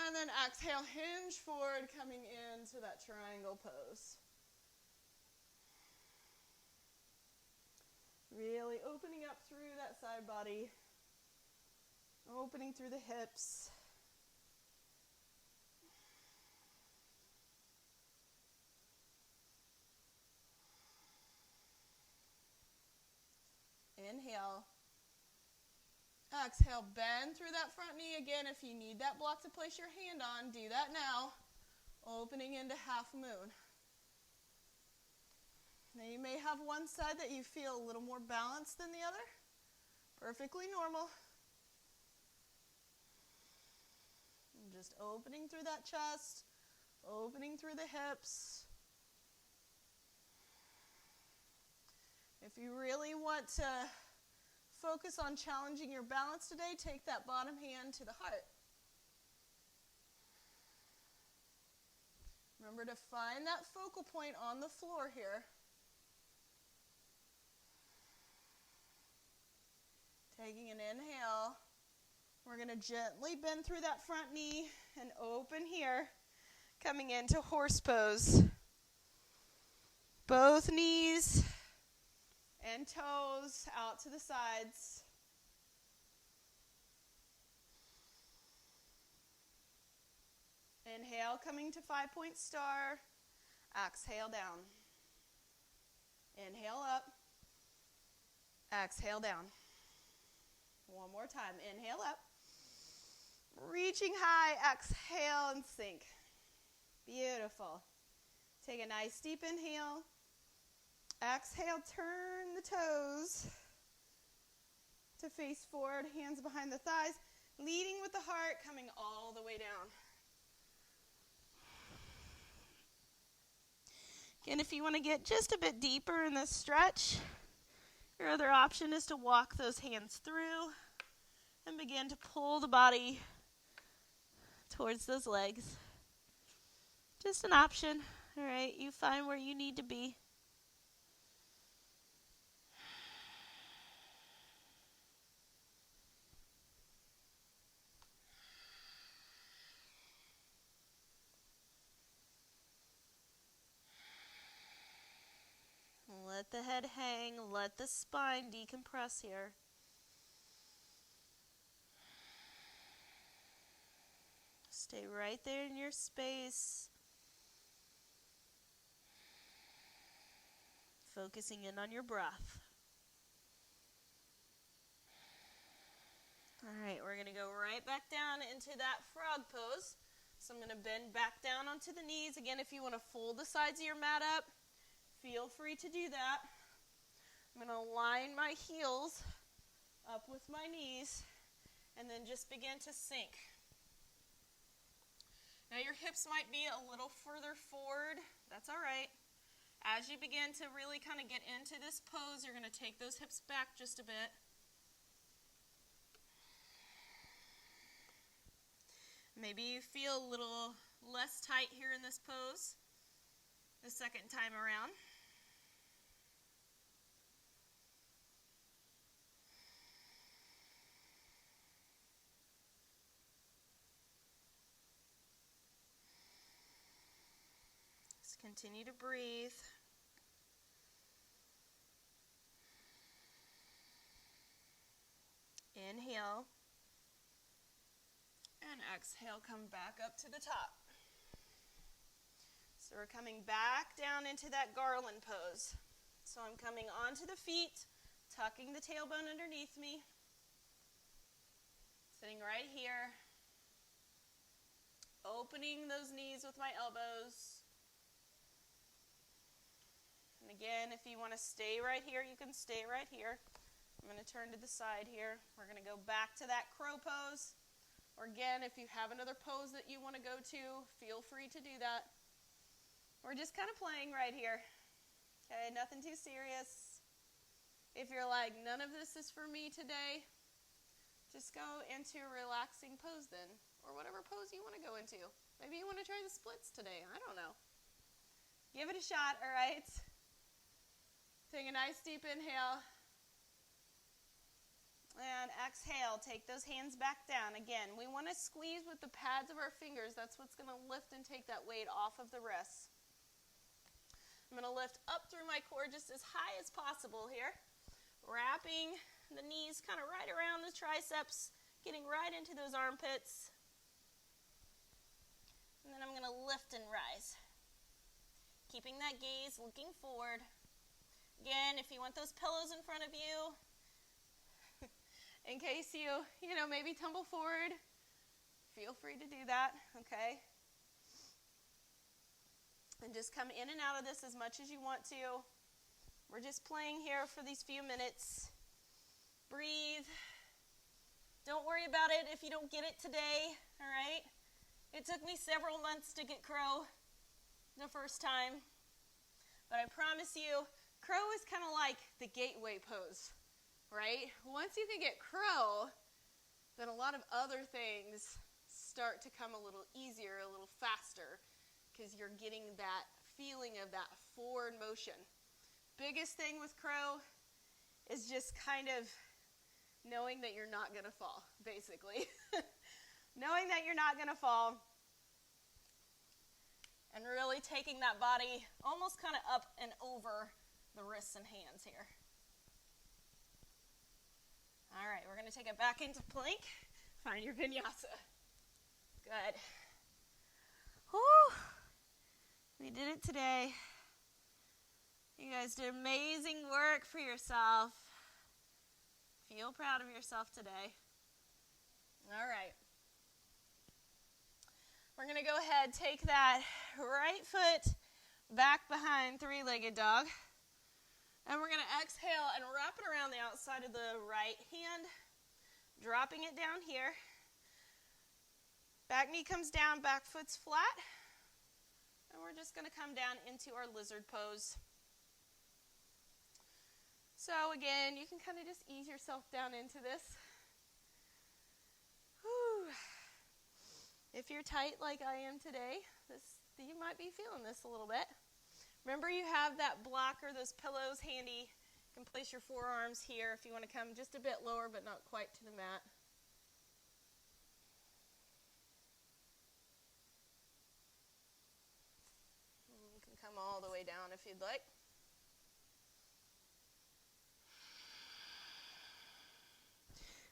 And then exhale, hinge forward, coming into that triangle pose. Really opening up through that side body. Opening through the hips. Inhale. Exhale, bend through that front knee again. If you need that block to place your hand on, do that now. Opening into half moon. Now you may have one side that you feel a little more balanced than the other. Perfectly normal. And just opening through that chest, opening through the hips. If you really want to focus on challenging your balance today, take that bottom hand to the heart. Remember to find that focal point on the floor here. Taking an inhale. We're going to gently bend through that front knee and open here, coming into horse pose. Both knees and toes out to the sides. Inhale, coming to 5-point star. Exhale down. Inhale up. Exhale down. One more time. Inhale up. Reaching high. Exhale and sink. Beautiful. Take a nice deep inhale. Exhale, turn the toes to face forward, hands behind the thighs, leading with the heart, coming all the way down. Again, if you want to get just a bit deeper in this stretch, your other option is to walk those hands through and begin to pull the body towards those legs. Just an option, all right? You find where you need to be. Let the head hang, let the spine decompress here. Stay right there in your space. Focusing in on your breath. All right, we're going to go right back down into that frog pose. So I'm going to bend back down onto the knees. Again, if you want to fold the sides of your mat up, feel free to do that. I'm going to line my heels up with my knees and then just begin to sink. Now your hips might be a little further forward. That's all right. As you begin to really kind of get into this pose, you're going to take those hips back just a bit. Maybe you feel a little less tight here in this pose. the second time around. Just continue to breathe. Inhale. And exhale, come back up to the top. So we're coming back down into that garland pose. So I'm coming onto the feet, tucking the tailbone underneath me. Sitting right here. Opening those knees with my elbows. And again, if you want to stay right here, you can stay right here. I'm going to turn to the side here. We're going to go back to that crow pose. Or again, if you have another pose that you want to go to, feel free to do that. We're just kind of playing right here. Okay, nothing too serious. If you're like, none of this is for me today, just go into a relaxing pose then. Or whatever pose you want to go into. Maybe you want to try the splits today. I don't know. Give it a shot, all right? Take a nice deep inhale. And exhale, take those hands back down. Again, we want to squeeze with the pads of our fingers. That's what's going to lift and take that weight off of the wrists. I'm going to lift up through my core just as high as possible here. Wrapping the knees kind of right around the triceps, getting right into those armpits. And then I'm going to lift and rise. Keeping that gaze, looking forward. Again, if you want those pillows in front of you, in case you maybe tumble forward, feel free to do that, okay? And just come in and out of this as much as you want to. We're just playing here for these few minutes. Breathe. Don't worry about it if you don't get it today, all right? It took me several months to get crow the first time. But I promise you, crow is kind of like the gateway pose. Right? Once you can get crow, then a lot of other things start to come a little easier, a little faster, because you're getting that feeling of that forward motion. Biggest thing with crow is just kind of knowing that you're not going to fall, basically. Knowing that you're not going to fall, and really taking that body almost kind of up and over the wrists and hands here. All right, we're going to take it back into plank. Find your vinyasa. Good. Whew. We did it today. You guys did amazing work for yourself. Feel proud of yourself today. All right. We're going to go ahead, take that right foot back behind three-legged dog. And we're going to exhale and wrap it around the outside of the right hand, dropping it down here. Back knee comes down, back foot's flat. And we're just going to come down into our lizard pose. So again, you can kind of just ease yourself down into this. Whew. If you're tight like I am today, you might be feeling this a little bit. Remember, you have that blocker, those pillows handy. You can place your forearms here if you want to come just a bit lower, but not quite to the mat. And you can come all the way down if you'd like.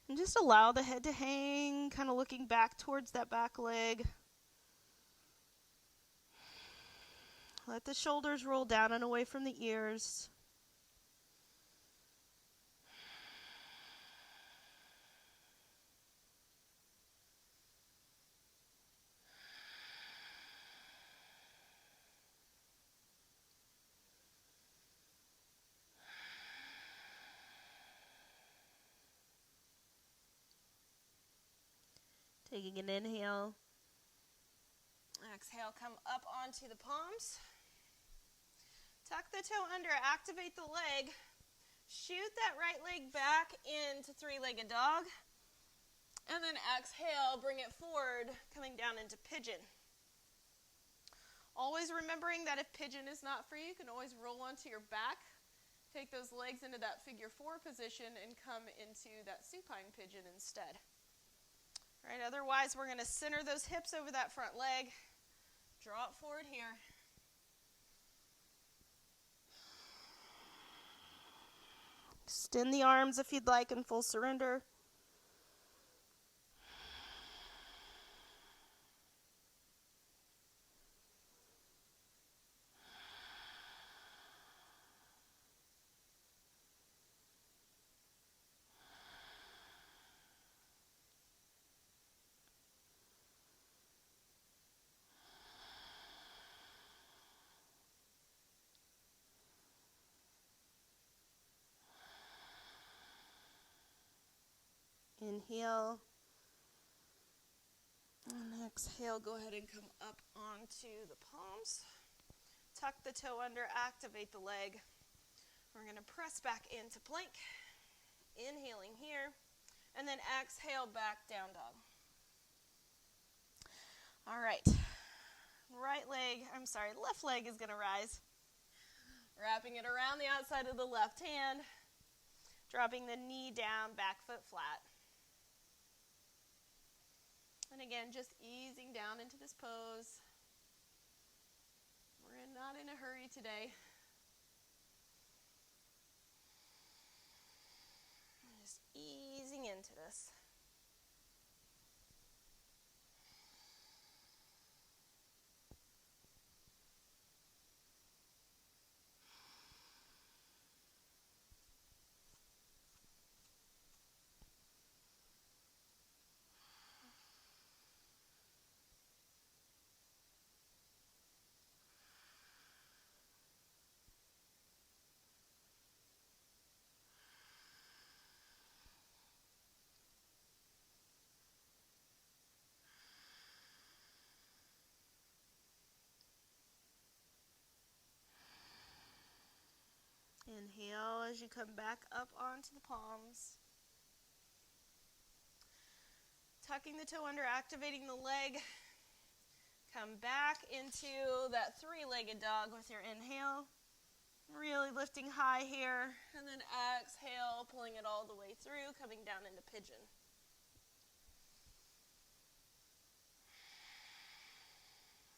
And just allow the head to hang, kind of looking back towards that back leg. Let the shoulders roll down and away from the ears. Taking an inhale. Exhale, come up onto the palms. Tuck the toe under, activate the leg. Shoot that right leg back into three-legged dog. And then exhale, bring it forward, coming down into pigeon. Always remembering that if pigeon is not for you, you can always roll onto your back, take those legs into that figure 4 position, and come into that supine pigeon instead. All right, otherwise we're going to center those hips over that front leg, draw it forward here. Extend the arms if you'd like in full surrender. Inhale. And exhale, go ahead and come up onto the palms. Tuck the toe under, activate the leg. We're going to press back into plank. Inhaling here. And then exhale back, down dog. All right. Left leg is going to rise. Wrapping it around the outside of the left hand. Dropping the knee down, back foot flat. And again, just easing down into this pose. We're not in a hurry today. Just easing into this. Inhale as you come back up onto the palms. Tucking the toe under, activating the leg. Come back into that three-legged dog with your inhale. Really lifting high here. And then exhale, pulling it all the way through, coming down into pigeon.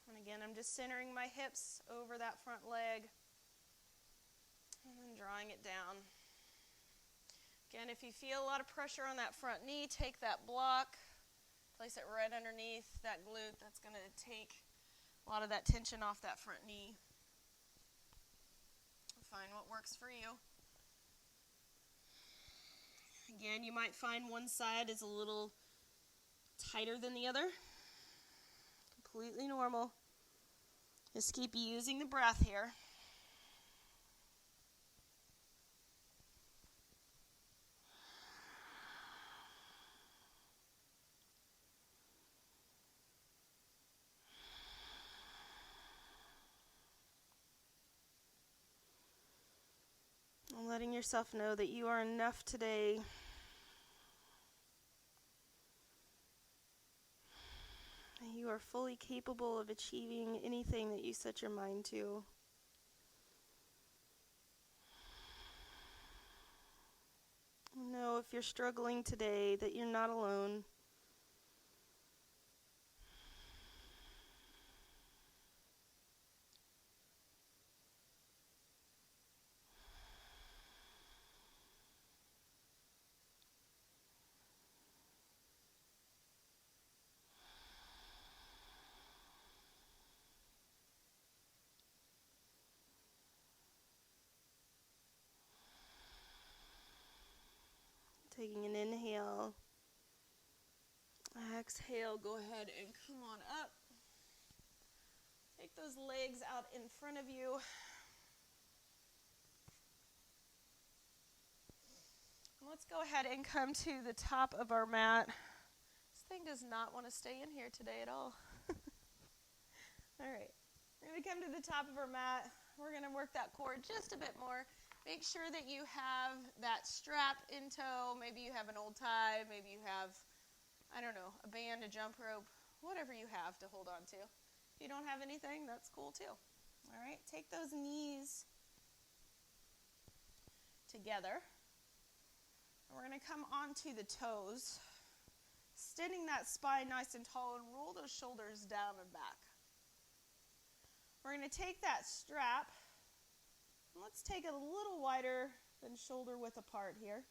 And again, I'm just centering my hips over that front leg. And then drawing it down. Again, if you feel a lot of pressure on that front knee, take that block, place it right underneath that glute. That's going to take a lot of that tension off that front knee. Find what works for you. Again, you might find one side is a little tighter than the other. Completely normal. Just keep using the breath here. And letting yourself know that you are enough today. You are fully capable of achieving anything that you set your mind to. Know if you're struggling today that you're not alone. Taking an inhale. Exhale, go ahead and come on up. Take those legs out in front of you. Let's go ahead and come to the top of our mat. This thing does not want to stay in here today at all. All right, we're going to come to the top of our mat. We're going to work that core just a bit more. Make sure that you have that strap in tow. Maybe you have an old tie. Maybe you have, I don't know, a band, a jump rope, whatever you have to hold on to. If you don't have anything, that's cool too. All right, take those knees together. And we're going to come onto the toes, extending that spine nice and tall, and roll those shoulders down and back. We're going to take that strap, and let's take it a little wider than shoulder width apart here.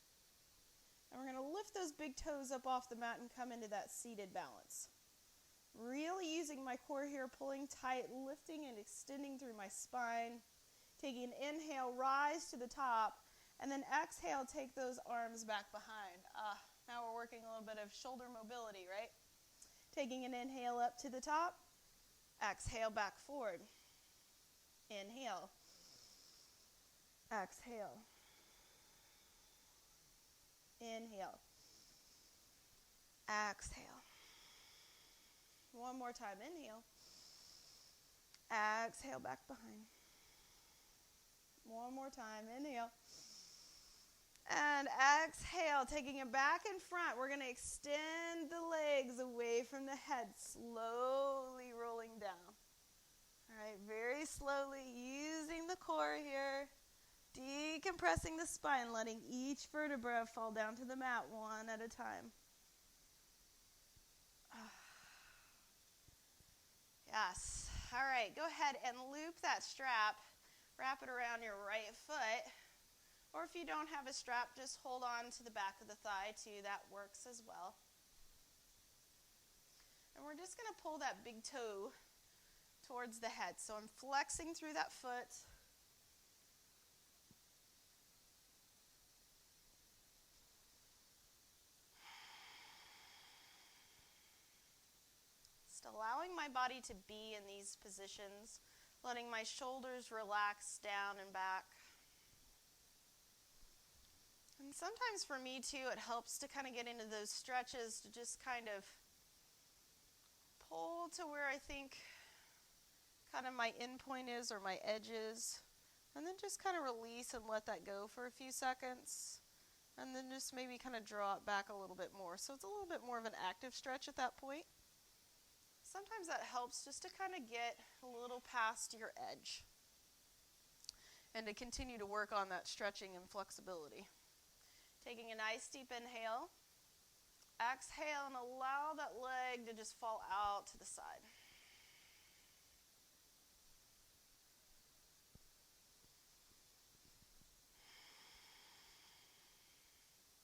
And we're going to lift those big toes up off the mat and come into that seated balance. Really using my core here, pulling tight, lifting and extending through my spine. Taking an inhale, rise to the top, and then exhale, take those arms back behind. Now we're working a little bit of shoulder mobility, right? Taking an inhale up to the top, exhale back forward. Inhale, exhale, inhale, exhale. One more time, inhale, exhale back behind. One more time, inhale, and exhale, taking it back in front. We're going to extend the legs away from the head, slowly rolling down. All right, very slowly, using the core here, decompressing the spine, letting each vertebra fall down to the mat one at a time. Yes. All right, go ahead and loop that strap. Wrap it around your right foot. Or if you don't have a strap, just hold on to the back of the thigh too. That works as well. And we're just going to pull that big toe towards the head. So I'm flexing through that foot. Just allowing my body to be in these positions, letting my shoulders relax down and back. And sometimes for me too, it helps to kind of get into those stretches to just kind of pull to where I think kind of my end point is or my edge is. And then just kind of release and let that go for a few seconds. And then just maybe kind of draw it back a little bit more. So it's a little bit more of an active stretch at that point. Sometimes that helps just to kind of get a little past your edge and to continue to work on that stretching and flexibility. Taking a nice deep inhale, exhale, and allow that leg to just fall out to the side.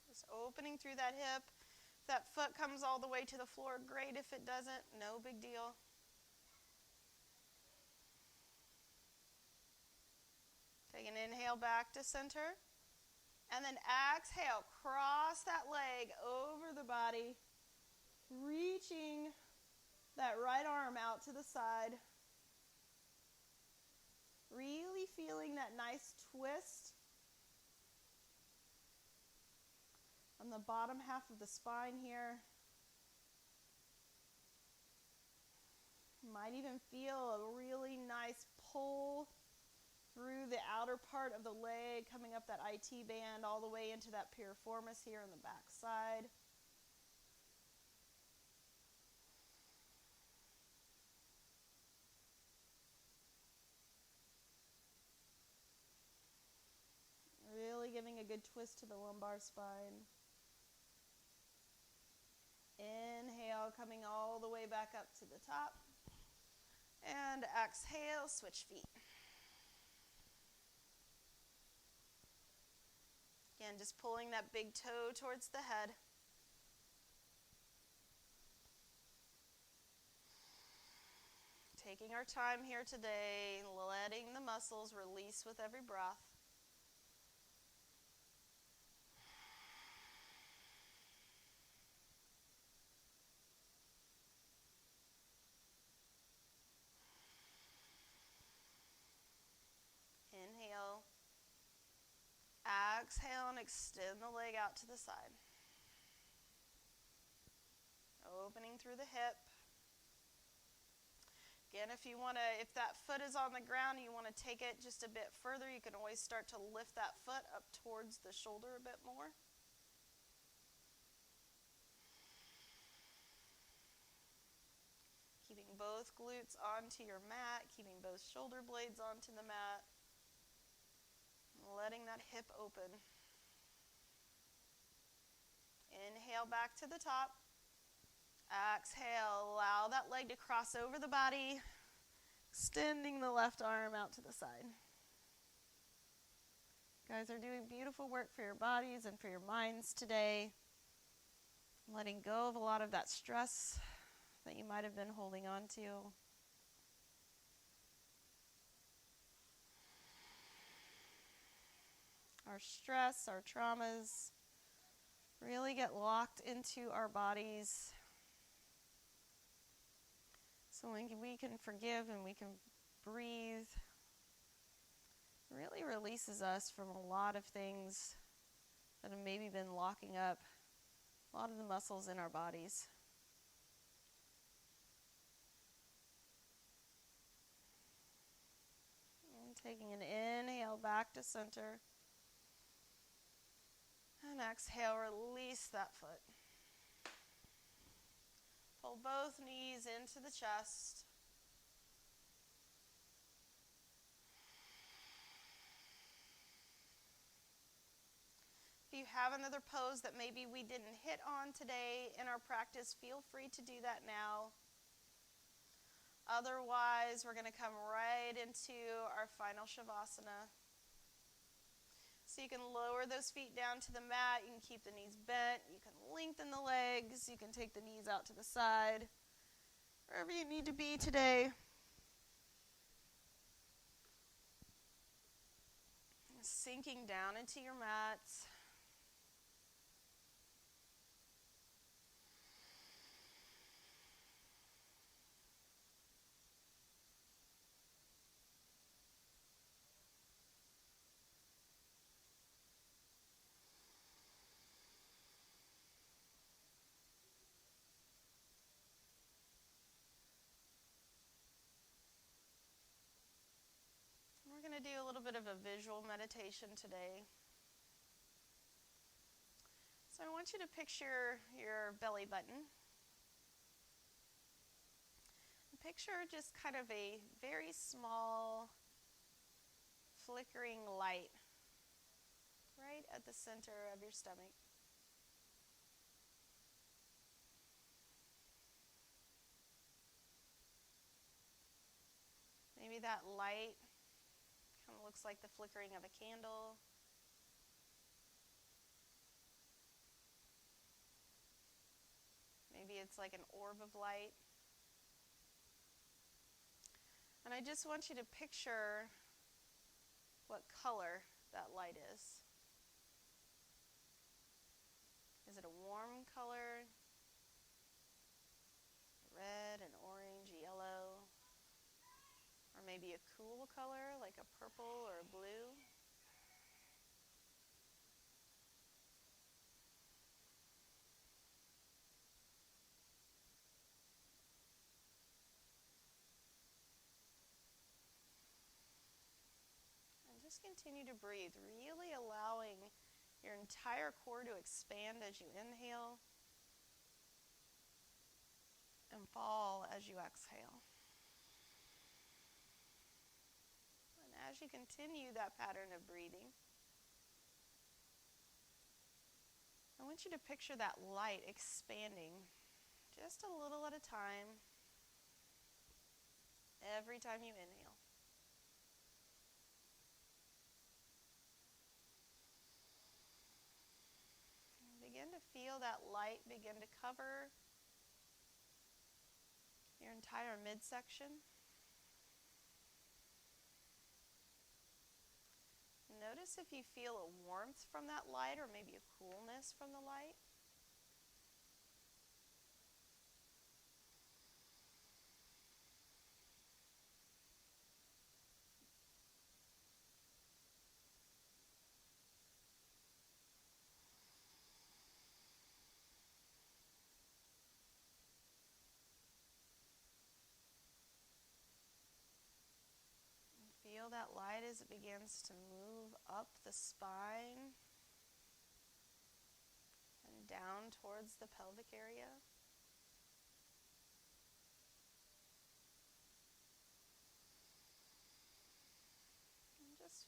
Just opening through that hip. If that foot comes all the way to the floor, great. If it doesn't, no big deal. Take an inhale back to center. And then exhale, cross that leg over the body, reaching that right arm out to the side. Really feeling that nice twist on the bottom half of the spine here. You might even feel a really nice pull through the outer part of the leg, coming up that IT band all the way into that piriformis here on the back side. Really giving a good twist to the lumbar spine. Inhale, coming all the way back up to the top. And exhale, switch feet. Again, just pulling that big toe towards the head. Taking our time here today, letting the muscles release with every breath. Inhale. Exhale and extend the leg out to the side. Opening through the hip. Again, if that foot is on the ground and you want to take it just a bit further, you can always start to lift that foot up towards the shoulder a bit more. Keeping both glutes onto your mat, keeping both shoulder blades onto the mat. Letting that hip open. Inhale back to the top. Exhale, allow that leg to cross over the body, extending the left arm out to the side. You guys are doing beautiful work for your bodies and for your minds today. Letting go of a lot of that stress that you might have been holding on to. Our stress, our traumas really get locked into our bodies. So when we can forgive and we can breathe, it really releases us from a lot of things that have maybe been locking up a lot of the muscles in our bodies. And taking an inhale back to center. And exhale, release that foot. Pull both knees into the chest. If you have another pose that maybe we didn't hit on today in our practice, feel free to do that now. Otherwise, we're going to come right into our final Shavasana. So you can lower those feet down to the mat. You can keep the knees bent. You can lengthen the legs. You can take the knees out to the side. Wherever you need to be today. Sinking down into your mat. We're going to do a little bit of a visual meditation today. So I want you to picture your belly button. Picture just kind of a very small flickering light right at the center of your stomach. Maybe that light kind of looks like the flickering of a candle. Maybe it's like an orb of light. And I just want you to picture what color that light is. Is it a warm color? Red and orange, yellow? Or maybe a cool color like a purple or a blue? Just continue to breathe, really allowing your entire core to expand as you inhale and fall as you exhale. And as you continue that pattern of breathing, I want you to picture that light expanding just a little at a time every time you inhale. Begin to feel that light begin to cover your entire midsection. Notice if you feel a warmth from that light or maybe a coolness from the light. Feel that light as it begins to move up the spine and down towards the pelvic area.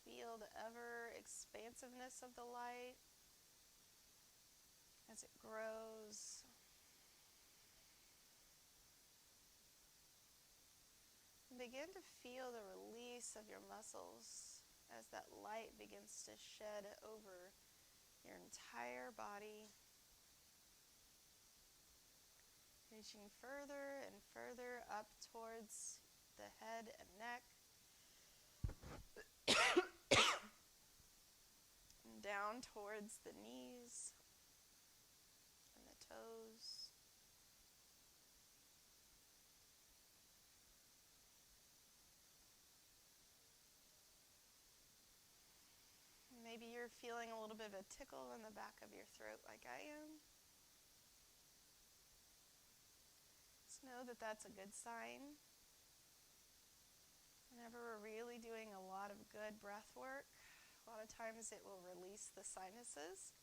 feel the ever expansiveness of the light as it grows. And begin to feel the release of your muscles as that light begins to shed over your entire body, reaching further and further up towards the head and neck, and down towards the knees and the toes. Maybe you're feeling a little bit of a tickle in the back of your throat like I am. Just know that that's a good sign. Whenever we're really doing a lot of good breath work, a lot of times it will release the sinuses,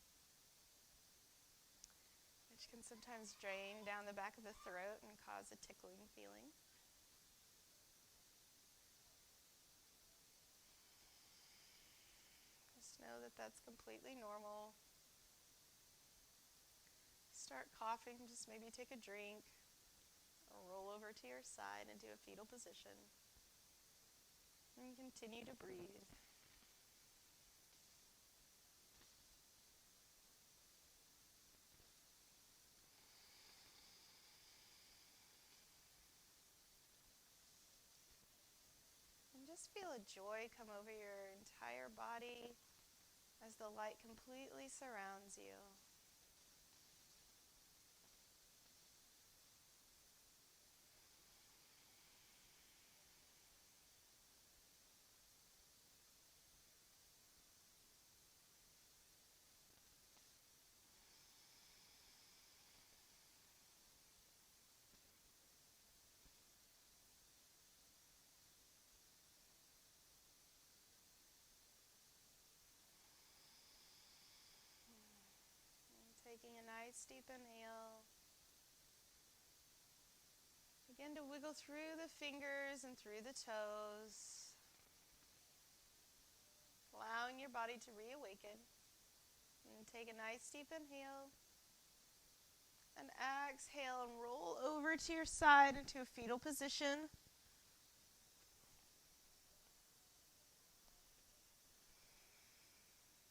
which can sometimes drain down the back of the throat and cause a tickling feeling. Just know that that's completely normal. Start coughing, just maybe take a drink or roll over to your side into a fetal position. And continue to breathe. And just feel a joy come over your entire body as the light completely surrounds you. Taking a nice deep inhale. Begin to wiggle through the fingers and through the toes, allowing your body to reawaken. And take a nice deep inhale. And exhale and roll over to your side into a fetal position.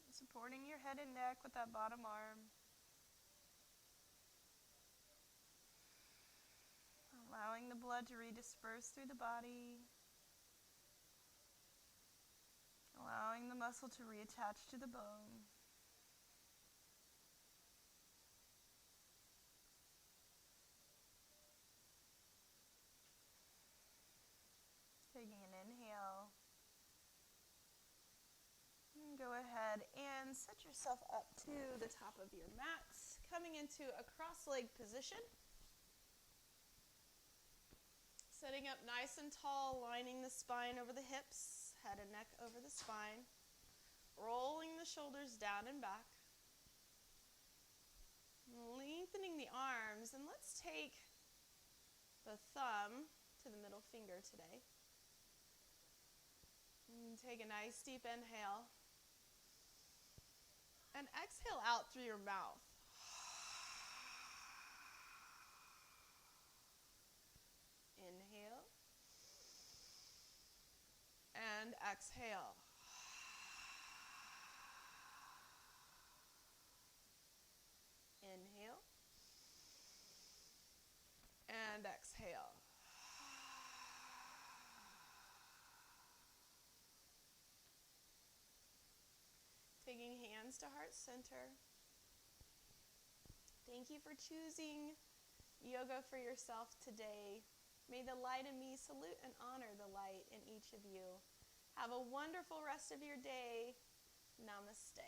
Supporting your head and neck with that bottom arm. Allowing the blood to redisperse through the body. Allowing the muscle to reattach to the bone. Taking an inhale. And go ahead and set yourself up to the top of your mats, coming into a cross-leg position. Sitting up nice and tall, lining the spine over the hips, head and neck over the spine. Rolling the shoulders down and back. Lengthening the arms, and let's take the thumb to the middle finger today. And take a nice deep inhale. And exhale out through your mouth. Inhale. And exhale. Inhale. And exhale. Taking hands to heart center. Thank you for choosing yoga for yourself today. May the light in me salute and honor the light in each of you. Have a wonderful rest of your day. Namaste.